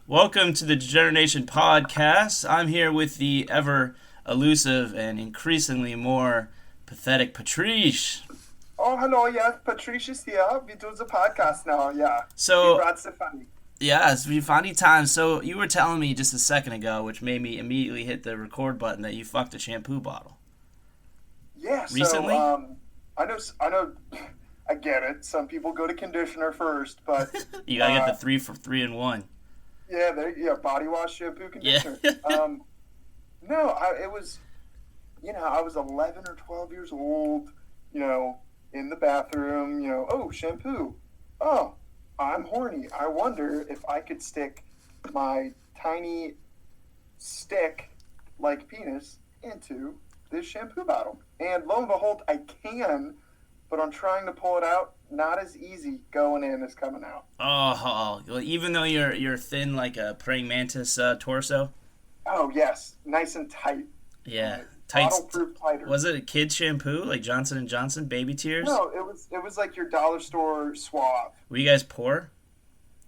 Welcome to the Degeneration Podcast. I'm here with the ever elusive and increasingly more pathetic Patrice. Oh, hello, yes, Patrice is here. We do the podcast now, yeah. We So, brought Stefani. yes, we funny times. So, you were telling me just a second ago, which made me immediately hit the record button, that you fucked a shampoo bottle. Yeah, so, Recently? I know, I get it. Some people go to conditioner first, but, You gotta get the 3 for 3 in 1. yeah, body wash, shampoo, Yeah. conditioner. No, it was, I was 11 or 12 years old, in the bathroom, oh, shampoo. Oh, I'm horny. I wonder if I could stick my tiny stick like penis into this shampoo bottle. And lo and behold, I can, but I'm trying to pull it out. Not as easy going in as coming out. Oh, well, even though you're thin like a praying mantis torso? Oh, yes. Nice and tight. Yeah. Tight. Bottle-proof tighter. Was it a kid shampoo like Johnson & Johnson Baby Tears? No, it was like your dollar store Suave. Were you guys poor?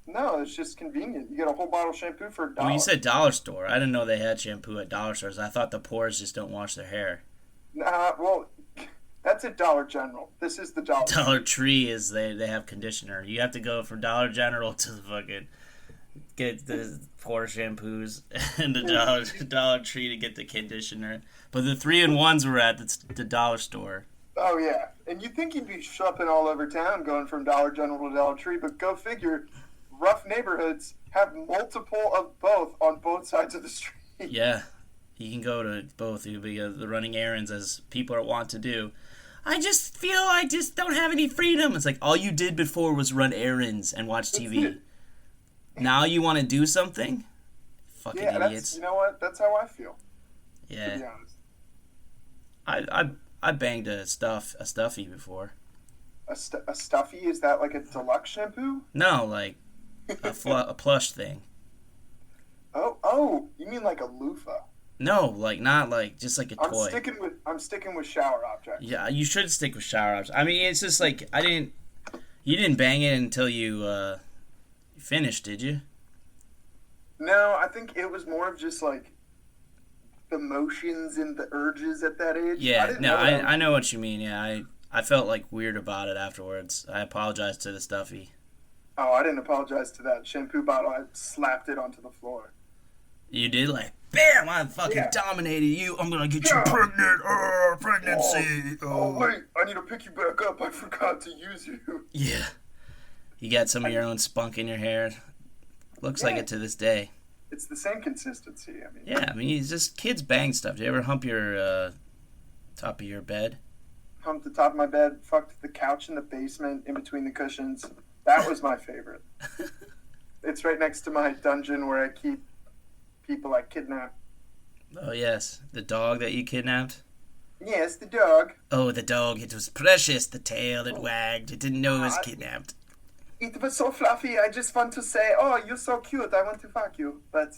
No, it's just convenient. You get a whole bottle of shampoo for $1. Well, you said dollar store. I didn't know they had shampoo at dollar stores. I thought the poors just don't wash their hair. Well, that's at Dollar General. This is the Dollar Dollar Tree is they have conditioner. You have to go from Dollar General to the fucking get the poor shampoos and the Dollar Tree to get the conditioner. But the 3-in-1s were at the dollar store. Oh, yeah. And you'd think you'd be shopping all over town going from Dollar General to Dollar Tree, but go figure, rough neighborhoods have multiple of both on both sides of the street. Yeah. You can go to both. You'll be the running errands as people are wont to do. I just feel I just don't have any freedom. It's like all you did before was run errands and watch TV. Now you want to do something? Fucking idiots. You know what? That's how I feel. Yeah. To be honest. I banged a stuffy before. A stuffy? Is that like a deluxe shampoo? No, like a plush thing. Oh, you mean like a loofah? No, like not like just like a I'm toy. I'm sticking with shower objects. Yeah, you should stick with shower objects. I mean, it's just like you didn't bang it until you finished, did you? No, I think it was more of just like the motions and the urges at that age. Yeah, I know what you mean. Yeah, I felt like weird about it afterwards. I apologize to the stuffy. Oh, I didn't apologize to that shampoo bottle. I slapped it onto the floor. You did? Like, bam, I fucking dominated you. I'm gonna get you pregnant. Pregnancy. Oh, wait, I need to pick you back up. I forgot to use you. Yeah. You got some of your own spunk in your hair. Looks like it to this day. It's the same consistency. Yeah, I mean, it's just kids bang stuff. Do you ever hump your top of your bed? Humped the top of my bed, fucked the couch in the basement in between the cushions. That was my favorite. It's right next to my dungeon where I keep people I kidnap. Oh, yes. The dog that you kidnapped? Yes, the dog. Oh, the dog. It was precious. The tail it wagged. It didn't know it was kidnapped. It was so fluffy. I just want to say, oh, you're so cute. I want to fuck you. But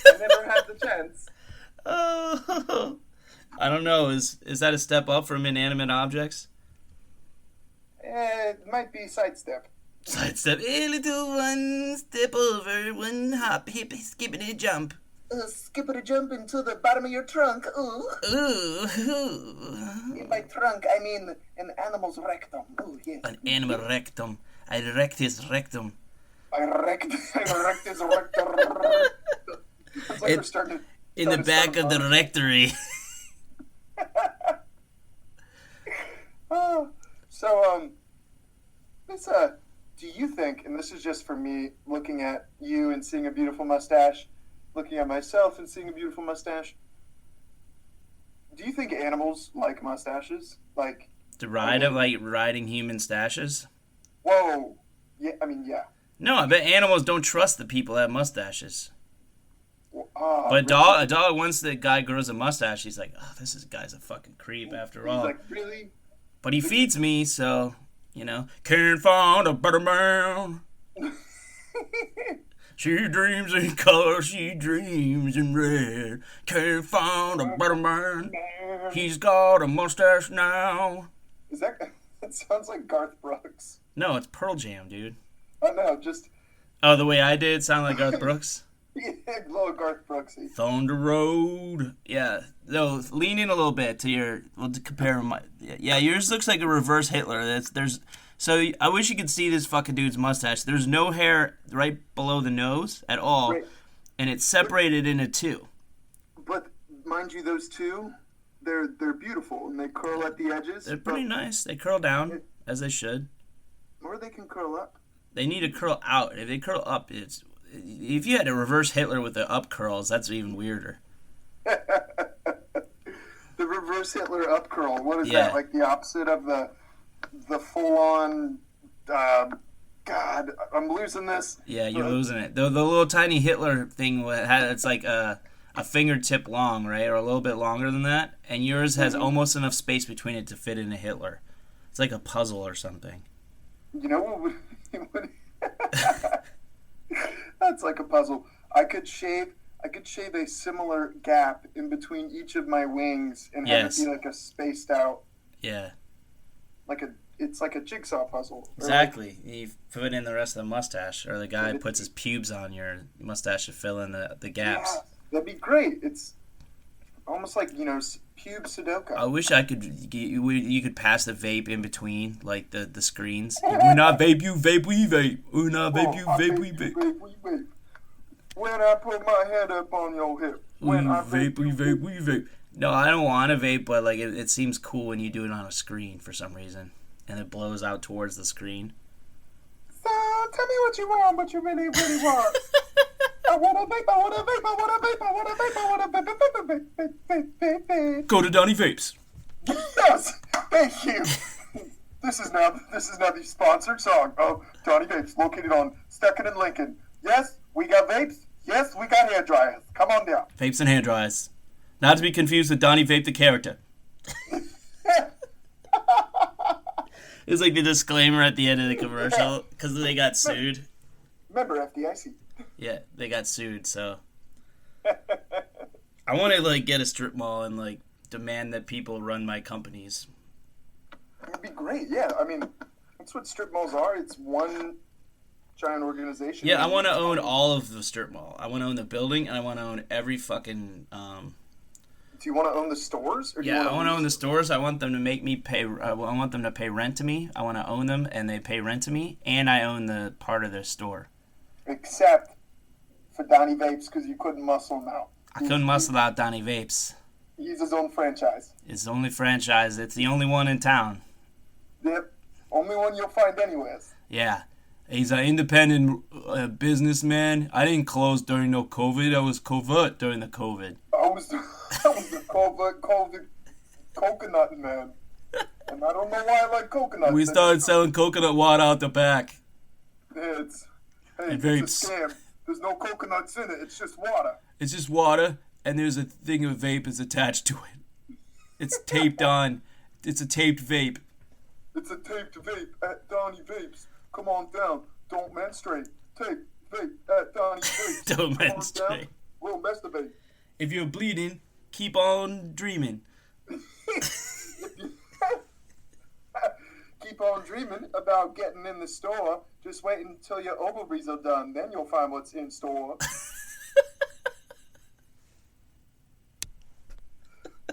I never had the chance. Oh, I don't know. Is that a step up from inanimate objects? It might be sidestep. Sidestep. A little one, step over, one hop, hip, skippity jump. Skippity jump into the bottom of your trunk. Ooh. Ooh. In my trunk, I mean an animal's rectum. Ooh, yes. An animal rectum. I wrecked his rectum. I wrecked his rectum. It's like we're starting to... In the back of the rectory. Do you think, and this is just for me, looking at you and seeing a beautiful mustache, looking at myself and seeing a beautiful mustache, do you think animals like mustaches? Like... Like riding human stashes? Whoa. Yeah, yeah. No, I bet animals don't trust the people that have mustaches. But really? a dog, once the guy grows a mustache, he's like, oh, guy's a fucking creep after all. He's like, really? But he feeds me, so, can't find a better man. She dreams in color, she dreams in red. Can't find a better man. He's got a mustache now. That sounds like Garth Brooks. No, it's Pearl Jam, dude. Oh, no, just... Oh, the way I did sound like Garth Brooks? Yeah, little Garth Brooksy. Thunder Road. Yeah. No, lean in a little bit to your. We'll compare my. Yeah, yours looks like a reverse Hitler. There's. So I wish you could see this fucking dude's mustache. There's no hair right below the nose at all, Right. and it's separated into two. But mind you, those two, they're beautiful and they curl at the edges. They're pretty nice. They curl down as they should. Or they can curl up. They need to curl out. If they curl up, it's. If you had to reverse Hitler with the up curls, that's even weirder. The reverse Hitler up curl. What is that? Like the opposite of the full on. God, I'm losing this. Yeah, you're losing it. The little tiny Hitler thing it's like a fingertip long, right, or a little bit longer than that, and yours has almost enough space between it to fit in a Hitler. It's like a puzzle or something. You know what would that's like a puzzle. I could shave a similar gap in between each of my wings and have it be like a spaced out. Yeah. It's like a jigsaw puzzle. Exactly. You put in the rest of the mustache, or the guy puts his pubes on your mustache to fill in the gaps. Yeah, that'd be great. It's almost like, pube Sudoku. I wish I could. You could pass the vape in between, like the screens. We not vape, you vape, we vape. We not vape, you vape, we vape. Vape. When I put my head up on your hip. When I vape, we vape, we vape. No, I don't want to vape, but like it seems cool when you do it on a screen for some reason, and it blows out towards the screen. So tell me what you want, what you really, really want. I want to vape, I want to vape, I want to vape, I want to vape, I want to vape. Go to Donnie Vapes. Yes, thank you. This is now the sponsored song of Donnie Vapes, located on Stecken and Lincoln. Yes, we got vapes. Yes, we got hair dryers. Come on down. Vapes and hair dryers. Not to be confused with Donnie Vape the character. It's like the disclaimer at the end of the commercial because they got sued. Remember FDIC. Yeah, they got sued, so I want to get a strip mall and demand that people run my companies. It'd be great. Yeah, I mean, that's what strip malls are. It's one giant organization. Yeah, I want to own all of the strip mall. I want to own the building, and I want to own every fucking. Do you want to own the stores? I want to own the stores. I want them to make me pay. I want them to pay rent to me. I want to own them, and they pay rent to me, and I own the part of their store. Except for Donnie Vapes, because you couldn't muscle him out. I couldn't muscle out Donnie Vapes. He's his own franchise. It's the only franchise. It's the only one in town. Yep. Only one you'll find anywhere. Yeah. He's an independent businessman. I didn't close during no COVID. I was covert during the COVID. I was the covert coconut man. And I don't know why I like coconut. We started selling coconut water out the back. Yeah, it's a vapes. scam. There's no coconuts in it. It's just water. It's just water, and there's a thing of vape is attached to it. It's taped on. It's a taped vape. It's a taped vape at Donnie Vapes. Come on down. Don't menstruate. Tape vape at Donnie Vapes. Don't Come menstruate. On down. We'll masturbate. If you're bleeding, keep on dreaming. Keep on dreaming about getting in the store. Just wait until your ovaries are done. Then you'll find what's in store.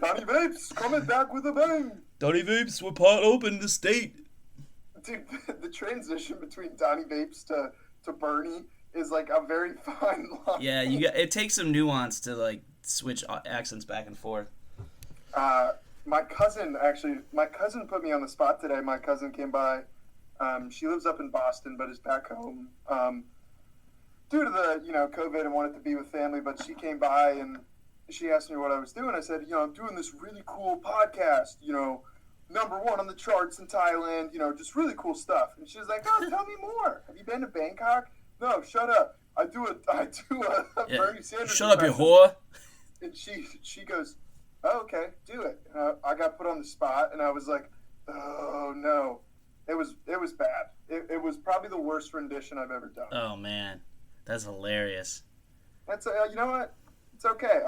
Donnie Vapes coming back with a bang. Donnie Vapes, we're part open the state. Dude, the transition between Donnie Vapes to Bernie is like a very fine line. Yeah, it takes some nuance to switch accents back and forth. My cousin put me on the spot today. My cousin came by. She lives up in Boston, but is back home due to the COVID and wanted to be with family. But she came by and she asked me what I was doing. I said, I'm doing this really cool podcast. #1 on the charts in Thailand. Just really cool stuff. And she was like, "Oh, tell me more. Have you been to Bangkok?" No, shut up. I do a Bernie Sanders. Shut up, you whore. And she goes, "Oh, okay, do it." And I got put on the spot, and I was like, "Oh no." It was bad. It was probably the worst rendition I've ever done. Oh man, that's hilarious. That's you know what? It's okay.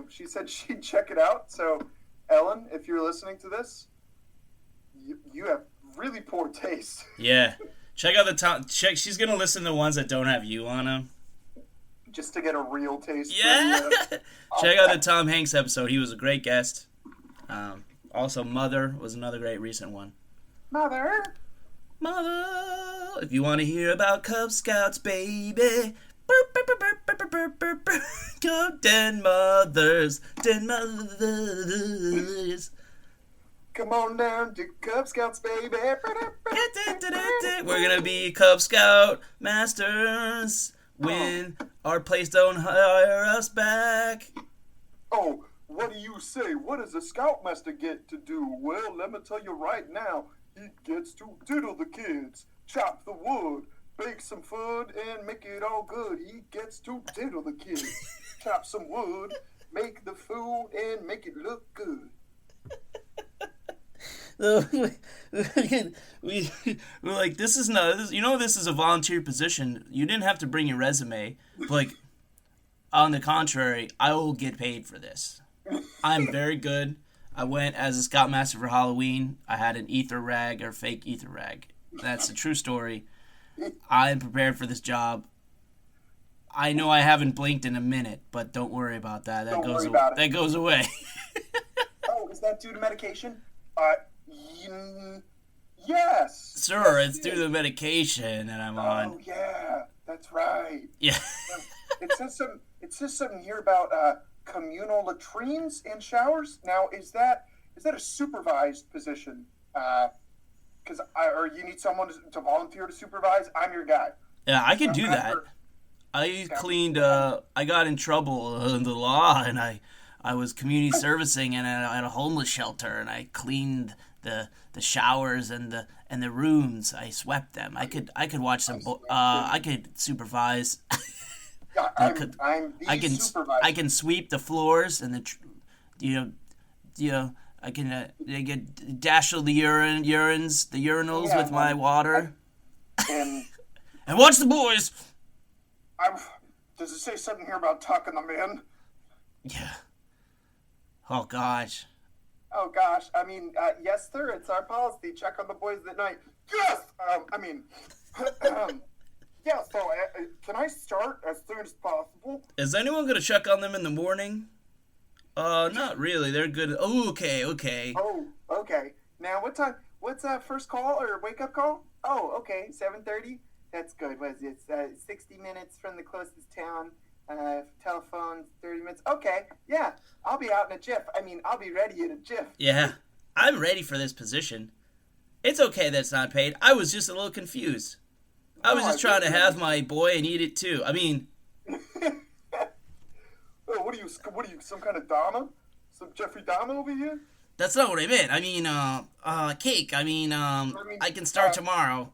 She said she'd check it out. So, Ellen, if you're listening to this, you have really poor taste. Yeah, check out the top. She's gonna listen to ones that don't have you on them. just to get a real taste. Yeah. For Check out the Tom Hanks episode. He was a great guest. Also, Mother was another great recent one. Mother. If you want to hear about Cub Scouts, baby. Burp, burp, burp, burp, burp, burp, burp, burp. Go Den Mothers. Come on down to Cub Scouts, baby. We're gonna be Cub Scout masters when our place don't hire us back. Oh, what do you say? What does a Scoutmaster get to do? Well, let me tell you right now. He gets to diddle the kids, chop the wood, bake some food, and make it all good. He gets to diddle the kids, chop some wood, make the food, and make it look good. We're like, this is not, you know, this is a volunteer position. You didn't have to bring your resume. But, like, on the contrary, I will get paid for this. I'm very good. I went as a Scoutmaster for Halloween. I had an ether rag or fake ether rag. That's a true story. I am prepared for this job. I know I haven't blinked in a minute, but don't worry about that. That goes away. Oh, is that due to medication? Yes. Sir, it's due to the medication that I'm on. Oh yeah, that's right. Yeah. It says something here about communal latrines and showers. Now, is that a supervised position? Or you need someone to volunteer to supervise? I'm your guy. Yeah, I can do that. I cleaned. I got in trouble in the law, and I was community servicing at a homeless shelter, and I cleaned the showers and the rooms. I swept them. I could watch some. I could supervise. I can sweep the floors and I can dazzle the urinals with my water. And watch the boys. Does it say something here about tucking them in? Yeah. Oh gosh. Oh gosh. I mean, yes, sir. It's our policy. Check on the boys at night. Yes. Yeah, so can I start as soon as possible? Is anyone going to check on them in the morning? Not really. They're good. Oh, okay. Oh, okay. Now, what time? What's first call or wake-up call? Oh, okay, 7:30. That's good. What is it? 60 minutes from the closest town. Telephone, 30 minutes. Okay, yeah. I'll be out in a jiff. I'll be ready in a jiff. Yeah, I'm ready for this position. It's okay that it's not paid. I was just a little confused. I was just trying to have my boy and eat it too. What are you, some kind of Dahmer? Some Jeffrey Dahmer over here? That's not what I meant. Cake. I can start tomorrow.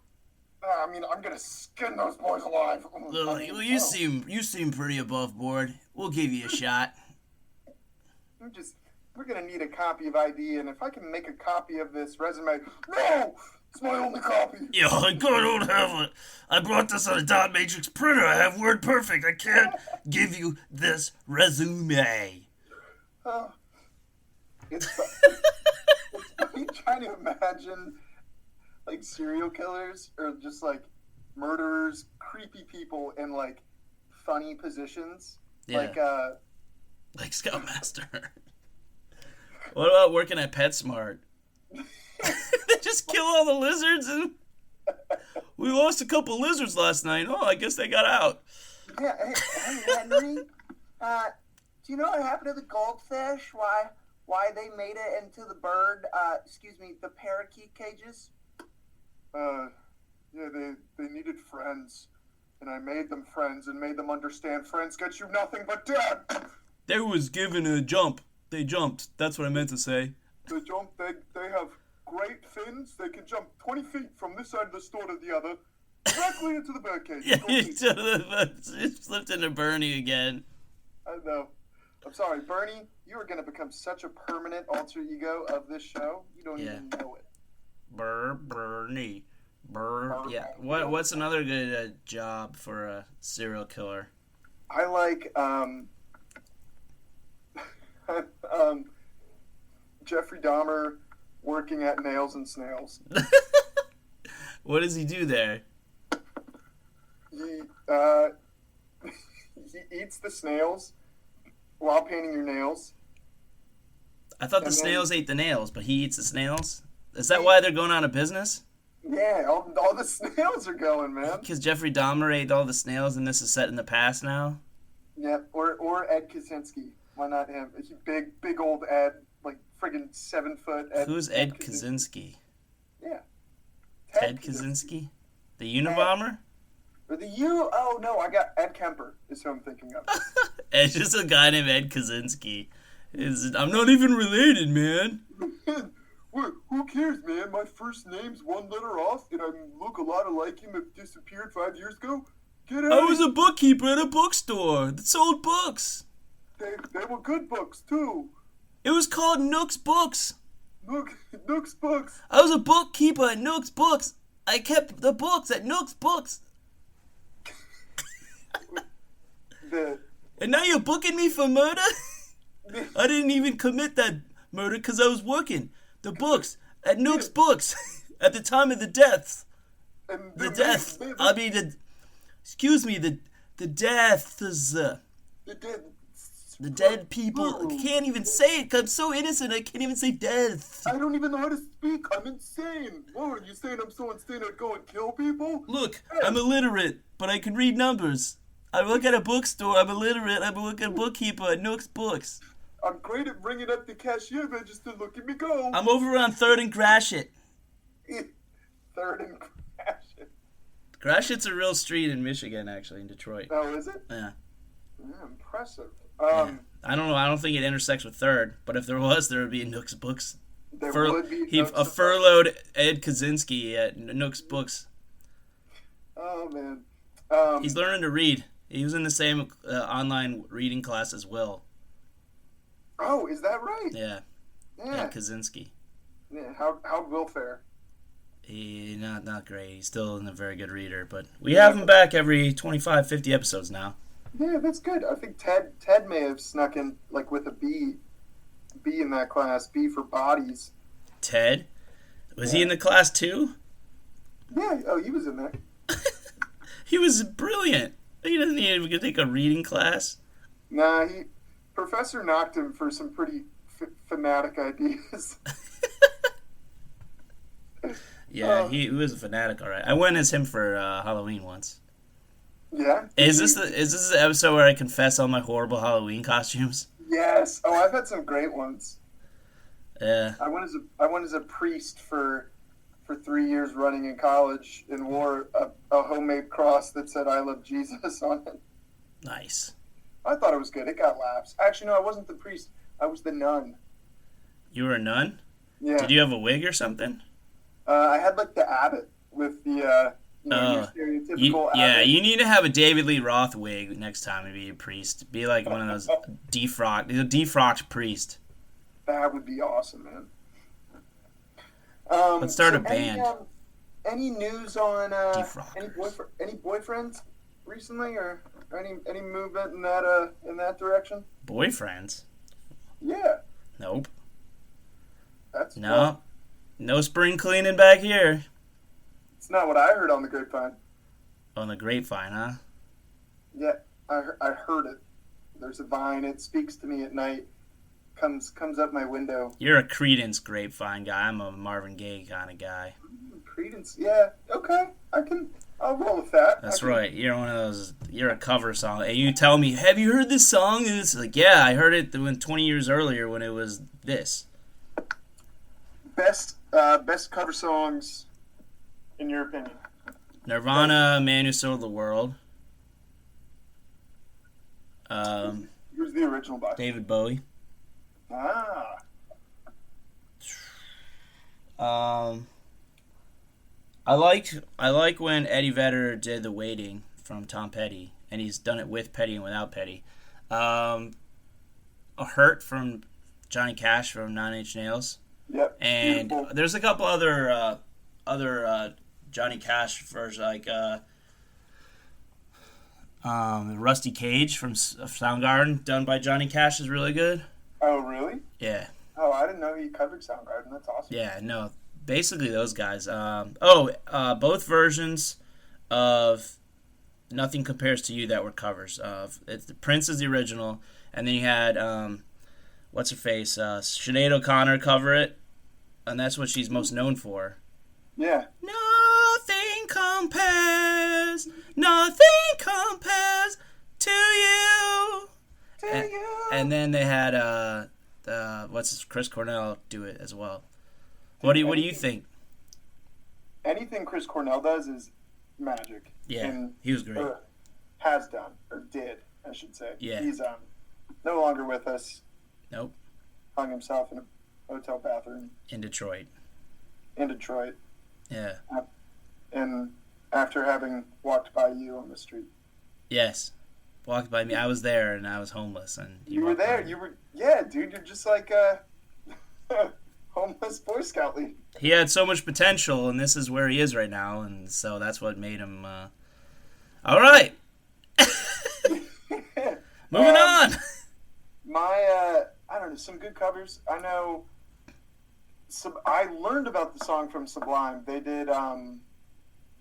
I'm gonna skin those boys alive. Well, you seem pretty above board. We'll give you a shot. We're gonna need a copy of ID, and if I can make a copy of this resume, no! It's my only copy. Yo, I don't have it. I brought this on a dot matrix printer. I have WordPerfect. I can't give you this resume. It's funny trying to imagine, like, serial killers or just, like, murderers, creepy people in, like, funny positions. Yeah. Like Scoutmaster. What about working at PetSmart? They just kill all the lizards, and we lost a couple lizards last night. Oh, I guess they got out. Yeah, hey Henry, do you know what happened to the goldfish? Why they made it into the the parakeet cages? Yeah, they needed friends, and I made them friends and made them understand friends get you nothing but death. They was given a jump. They jumped. That's what I meant to say. They jumped. They have great fins. They can jump 20 feet from this side of the store to the other, directly into the birdcage. Yeah, you slipped into Bernie again. I know. I'm sorry, Bernie. You are going to become such a permanent alter ego of this show. You don't even know it. Bernie. Yeah. What's another good job for a serial killer? I like Jeffrey Dahmer working at Nails and Snails. What does he do there? He he eats the snails while painting your nails. I thought the snails ate the nails, but he eats the snails? Is that why they're going out of business? Yeah, all the snails are going, man. Because Jeffrey Dahmer ate all the snails and this is set in the past now? Yeah, or Ed Kaczynski. Why not him? Big old Ed, like friggin' 7 foot Ed. Who's Ed Kaczynski? Yeah. Ted Kaczynski? The Unabomber? Or oh no, I got Ed Kemper is who I'm thinking of. It's just a guy named Ed Kaczynski. I'm not even related, man. Who cares, man? My first name's one letter off, and I look a lot like him that disappeared 5 years ago. Get out! I was a bookkeeper at a bookstore that sold books. They were good books, too. It was called Nook's Books. Nook's Books. I was a bookkeeper at Nook's Books. I kept the books at Nook's Books. And now you're booking me for murder? I didn't even commit that murder because I was working the books at Nook's Books at the time of the deaths. The death. I mean, excuse me, the deaths. The dead people. I can't even say it because I'm so innocent. I can't even say death. I don't even know how to speak. I'm insane. What, are you saying I'm so insane I'd go and kill people? Look, I'm illiterate, but I can read numbers. I work at a bookstore. I'm illiterate. I work at a bookkeeper at Nook's Books. I'm great at ringing up the cashier register. Look at me go. I'm over on 3rd and Gratiot. 3rd and Gratiot. Gratiot's a real street in Michigan, actually, in Detroit. Oh, is it? Yeah. Impressive. Yeah. I don't know. I don't think it intersects with 3rd, but if there was, there would be Nook's Books. There would be. A furloughed Ed Kaczynski at Nook's Books. Oh, man. He's learning to read. He was in the same online reading class as Will. Oh, is that right? Yeah. Ed Kaczynski. Yeah. How'd Will fare? He not great. He's still a very good reader, but we have him back every 25, 50 episodes now. Yeah, that's good. I think Ted may have snuck in like with a B in that class. B for bodies. Ted? Was he in the class too? Yeah. Oh, he was in there. He was brilliant. He doesn't even take a reading class. Nah, Professor knocked him for some pretty fanatic ideas. Yeah, he was a fanatic, all right. I went as him for Halloween once. Yeah. Is this the episode where I confess all my horrible Halloween costumes? Yes. Oh, I've had some great ones. Yeah. I went as a priest for 3 years running in college and wore a homemade cross that said "I love Jesus" on it. Nice. I thought it was good. It got laughs. Actually, no, I wasn't the priest. I was the nun. You were a nun? Yeah. Did you have a wig or something? I had like the abbot with the your stereotypical abbot. Yeah, you need to have a David Lee Roth wig next time and be a priest. Be like one of those defrocked priest. That would be awesome, man. Let's start a band. Any news on Defrockers. any boyfriends recently, or any movement in that direction? Boyfriends? Yeah. Nope. That's no. No spring cleaning back here. It's not what I heard on the grapevine. On the grapevine, huh? Yeah, I heard it. There's a vine. It speaks to me at night. Comes up my window. You're a Creedence grapevine guy. I'm a Marvin Gaye kind of guy. Creedence, yeah. Okay, I'll roll with that. That's right. You're one of those. You're a cover song, and you tell me, "Have you heard this song?" And it's like, "Yeah, I heard it 20 years earlier when it was this." Best cover songs, in your opinion? Nirvana, "Man Who Sold the World." Who's the original by? David Bowie. Ah. I like when Eddie Vedder did "The Waiting" from Tom Petty, and he's done it with Petty and without Petty. "A Hurt" from Johnny Cash from Nine Inch Nails. Yep. And beautiful. There's a couple other Johnny Cash versions, like "Rusty Cage" from Soundgarden, done by Johnny Cash, is really good. Oh, really? Yeah. Oh, I didn't know he covered Soundgarden. That's awesome. Yeah, no. Basically those guys. Both versions of Nothing Compares to You that were covers. Prince is the original, and then you had what's her face, Sinead O'Connor cover it, and that's what she's most known for. Yeah. Nothing compares to you. And then they had Chris Cornell do it as well. What do you think? Anything Chris Cornell does is magic. Yeah, he was great. Has done, or did, I should say. Yeah. He's no longer with us. Nope. Hung himself in a hotel bathroom. In Detroit. Yeah. Yeah. And after having walked by you on the street. Yes. Walked by me. I was there and I was homeless. And you were there. Yeah, dude. You're just like a homeless Boy Scout leader. He had so much potential, and this is where he is right now, and so that's what made him. All right. Moving on. I don't know, some good covers. I know. I learned about the song from Sublime. They did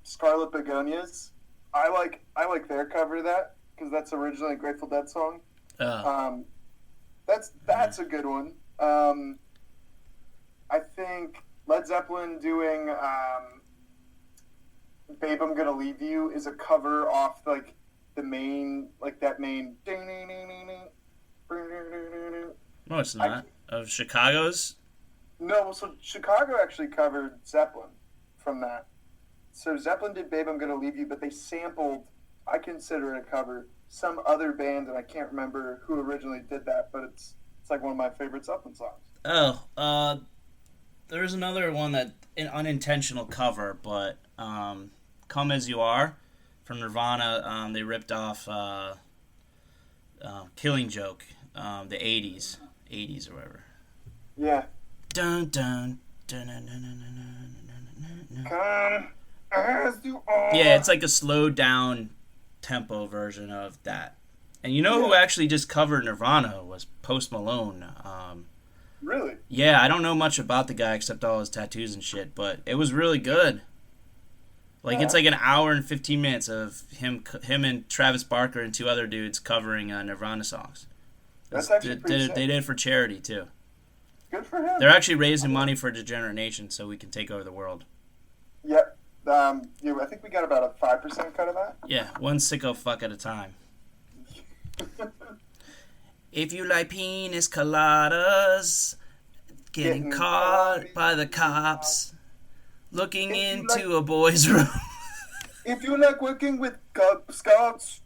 Scarlet Begonias. I like their cover of that because that's originally a Grateful Dead song. That's a good one. I think Led Zeppelin doing "Babe, I'm Gonna Leave You" is a cover off like the main, like that main. No, it's not. Of Chicago's? No, so Chicago actually covered Zeppelin from that. So Zeppelin did "Babe, I'm Gonna Leave You," but they sampled, I consider it a cover, some other band, and I can't remember who originally did that, but it's like one of my favorite Zeppelin songs. Oh, there's another one that an unintentional cover, but "Come As You Are" from Nirvana. They ripped off "Killing Joke," the '80s or whatever. Yeah. Dun dun dun dun dun dun dun dun. Come as you are. Yeah, it's like a slowed down tempo version of that. And you know who actually just covered Nirvana was Post Malone. Really? Yeah, I don't know much about the guy except all his tattoos and shit, but it was really good. Like it's like an hour and 15 minutes of him and Travis Barker and two other dudes covering Nirvana songs. That's actually pretty sick. They did it for charity too. Good for him. They're actually raising money for Degenerate Nation so we can take over the world. Yep. I think we got about a 5% cut of that. Yeah, one sicko fuck at a time. If you like penis coladas, getting caught by the cops, looking into a boy's room. If you like working with Cub Scouts,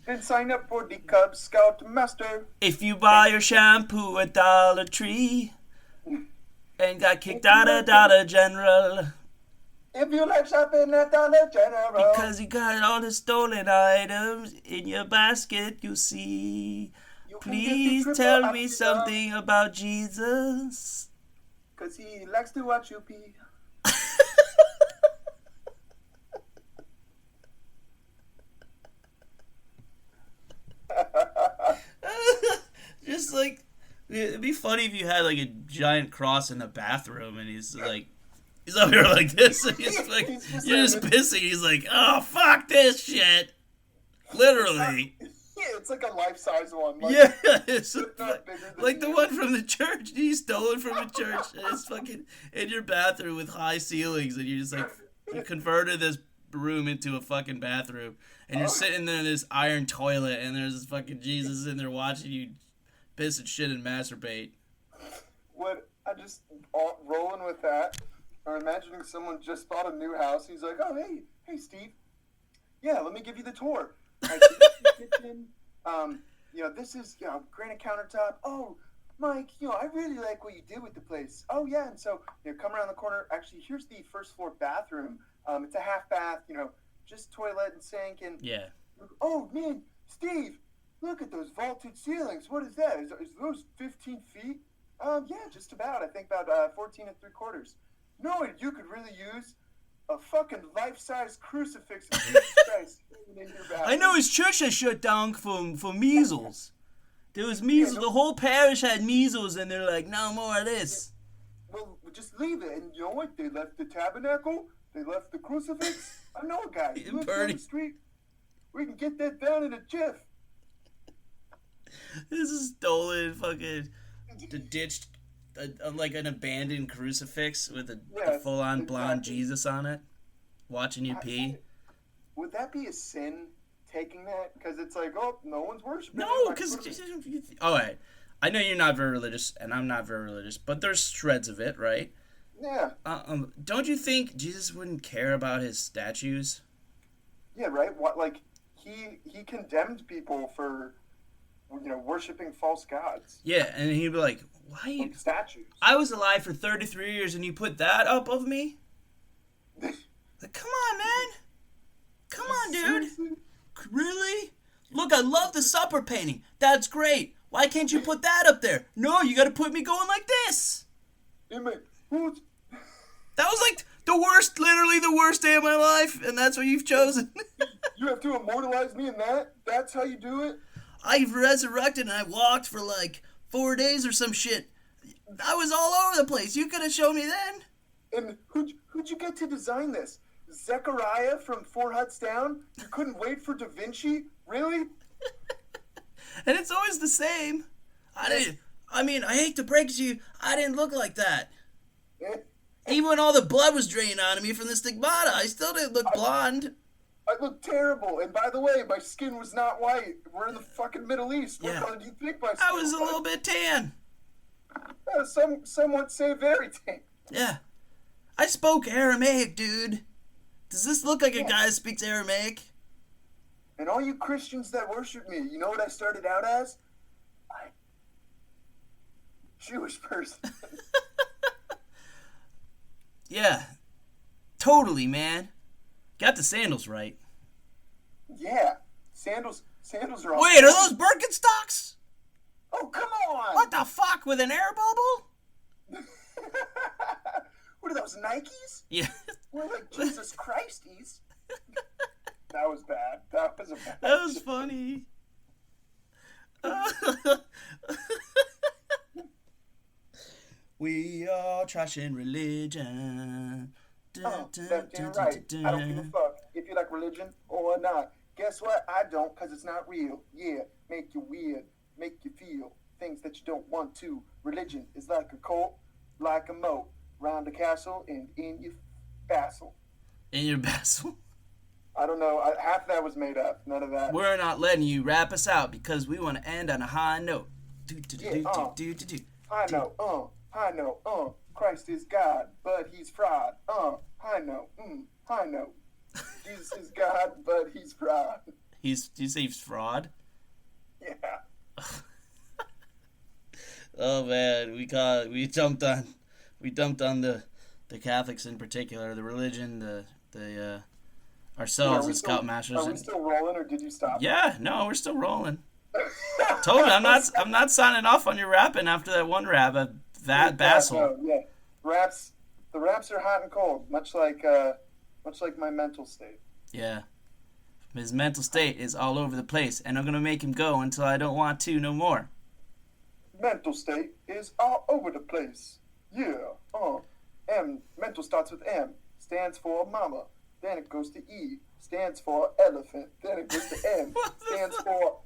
then sign up for the Cub Scout Master. If you buy your shampoo at Dollar Tree and got kicked out of Dollar General. If you like shopping at Dollar General. Because you got all the stolen items in your basket, you see. Please tell me something about Jesus. Because he likes to watch you pee. Just like, it'd be funny if you had like a giant cross in the bathroom and he's up here like this and you're just pissing. He's like, oh, fuck this shit. Literally. Yeah, it's like a life-size one. It's like the one from the church. You stole it from the church. And it's fucking in your bathroom with high ceilings and you just like, you converted this room into a fucking bathroom. And you're sitting there in this iron toilet and there's this fucking Jesus in there watching you piss and shit and masturbate. Rolling with that, or imagining someone just bought a new house. He's like, oh, hey, Steve. Yeah, let me give you the tour. Kitchen. This is, granite countertop. Oh, Mike, I really like what you did with the place. Oh, yeah, and so, come around the corner. Actually, here's the first floor bathroom. It's a half bath, just toilet and sink. And yeah. Oh, man, Steve, look at those vaulted ceilings. What is that? Is those 15 feet? Yeah, just about. I think about 14 3/4. No, you could really use a fucking life-size crucifix of Jesus Christ in your bathroom. I know his church has shut down for measles. There was measles. The whole parish had measles, and they're like, no more of this. Well, just leave it. And you know what? They left the tabernacle. They left the crucifix. I know a guy. He lives down Bernie. the street. We can get that down in a jiff. This is stolen fucking the ditched like an abandoned crucifix with a full-on blonde Jesus on it, watching you pee. Would that be a sin, taking that? Because it's like, oh, no one's worshiping. No, because all right, I know you're not very religious, and I'm not very religious, but there's shreds of it, right? Yeah. Don't you think Jesus wouldn't care about his statues? Yeah, right. What, like, he condemned people for, worshiping false gods. Yeah, and he'd be like, "Why you like statues? I was alive for 33 years, and you put that up of me? Like, come on, man! Come on, dude! Seriously? Really? Look, I love the supper painting. That's great. Why can't you put that up there? No, you got to put me going like this." That was like literally the worst day of my life, and that's what you've chosen. You have to immortalize me in that? That's how you do it? I've resurrected and I walked for like 4 days or some shit. I was all over the place. You could have shown me then. And who'd you get to design this? Zechariah from Four Huts Down? You couldn't wait for Da Vinci? Really? And it's always the same. I hate to break it to you, I didn't look like that. Even when all the blood was draining out of me from the stigmata, I still didn't look blonde. I looked terrible. And by the way, my skin was not white. We're in the fucking Middle East. What color do you think my skin I was a little bit tan. Some would say very tan. Yeah. I spoke Aramaic, dude. Does this look like a guy that speaks Aramaic? And all you Christians that worship me, you know what I started out as? Jewish person. Yeah. Totally, man. Got the sandals right. Yeah. Sandals are all... Wait, are those Birkenstocks? Oh, come on! What the fuck, with an air bubble? What are those, Nikes? Yeah. We're like Jesus Christies. That was bad. That was a bad... That was funny. We are trashing religion. That's right. I don't give a fuck if you like religion or not. Guess what? I don't, because it's not real. Yeah, make you weird, make you feel things that you don't want to. Religion is like a cult, like a moat, round the castle and in your vassal. In your vassal? I don't know. Half of that was made up. None of that. We're not letting you wrap us out because we want to end on a high note. High note, high note, Christ is God, but he's fraud. High note, high note. Jesus is God, but he's fraud. Do you say he's fraud? Yeah. Oh man, we dumped on the Catholics in particular, the religion, the ourselves as Scoutmasters. Are we still rolling, or did you stop? Yeah, no, we're still rolling. Told you, I'm not signing off on your rapping after that one rap at Bassel. Yeah. The raps are hot and cold, much like my mental state. Yeah. His mental state is all over the place, and I'm gonna make him go until I don't want to no more. Mental state is all over the place. Yeah. Mental starts with M, stands for mama. Then it goes to E, stands for elephant. Then it goes to M, stands for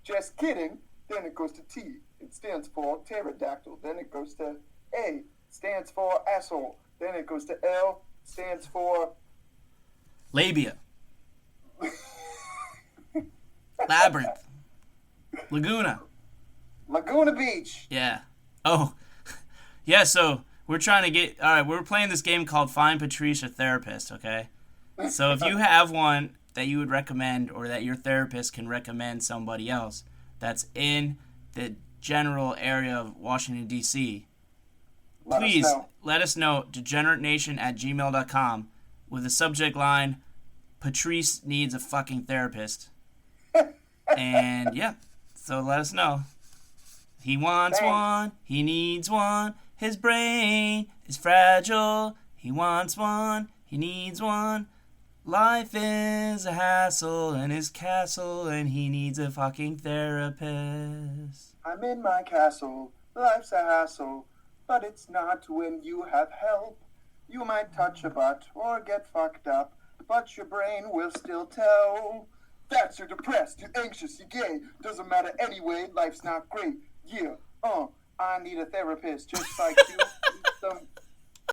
just kidding. Then it goes to T, it stands for pterodactyl. Then it goes to A, stands for asshole. Then it goes to L, stands for labia. Labyrinth. Laguna Beach. Yeah. Oh. Yeah, so we're trying to get... Alright, we're playing this game called Find Patrice a Therapist, okay? So if you have one that you would recommend, or that your therapist can recommend somebody else that's in the general area of Washington, D.C., please let us know. degeneratenation@gmail.com with the subject line, Patrice needs a fucking therapist. And yeah, so let us know. He wants one, he needs one, his brain is fragile. He wants one, he needs one. Life is a hassle in his castle, and he needs a fucking therapist. I'm in my castle, life's a hassle, but it's not when you have help. You might touch a butt or get fucked up, but your brain will still tell. That you're depressed, you're anxious, you're gay. Doesn't matter anyway, life's not great. Yeah, I need a therapist just like you. Need some